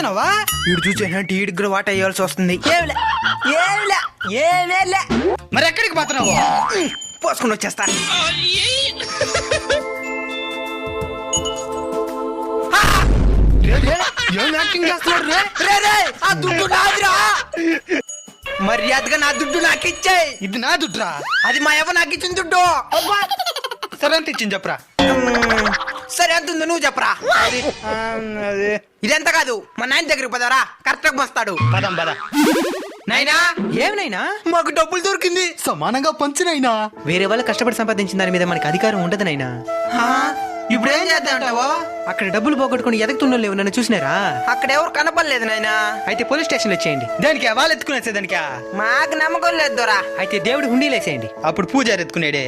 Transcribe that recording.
పోతున్నావా? వీడు చూసేంటి ఈడికి కూడా వాట వేయాల్సి వస్తుంది. ఏమిలే మరి ఎక్కడికి పోతున్నావు? పోసుకుని వచ్చేస్తా. ఏం యాక్టింగ్ చేస్తున్నాడు రే? రే, ఆ దుడ్డు నాదిరా. మర్యాదగా నా దుడ్డు నాకు ఇచ్చేయి. ఇది నా దుడ్రా. అది మా ఎవ నాకు ఇచ్చిన దుడ్డు. సరే ఎంత ఇచ్చింది చెప్పరా? సరే ఎంత ఉందో నువ్వు చెప్పరా. ఇదెంత కాదు, మా నాయన దగ్గరికి పోదారా, కరెక్ట్ గా వస్తాడు. పదం పద. నైనా ఏమైనా మాకు డబ్బులు దొరికింది. సమానంగా పంచినైనా. వేరే వాళ్ళు కష్టపడి సంపాదించిన దాని మీద మనకి అధికారం ఉండదు నైనా. ఇప్పుడు ఏం చేద్దాంటావో? అక్కడ డబ్బులు పోగొట్టుకుని ఎదగతున్న లేవు, నన్ను చూసినారా? అక్కడ ఎవరు కనపడలేదు నాయనా. అయితే పోలీస్ స్టేషన్ వచ్చేయండి. దానికి వాళ్ళు ఎత్తుకునేసే దానికా? మాకు నమ్మకం లేదు దొరా. అయితే దేవుడి హుండీలు వేసేయండి, అప్పుడు పూజారి ఎత్తుకునేడే.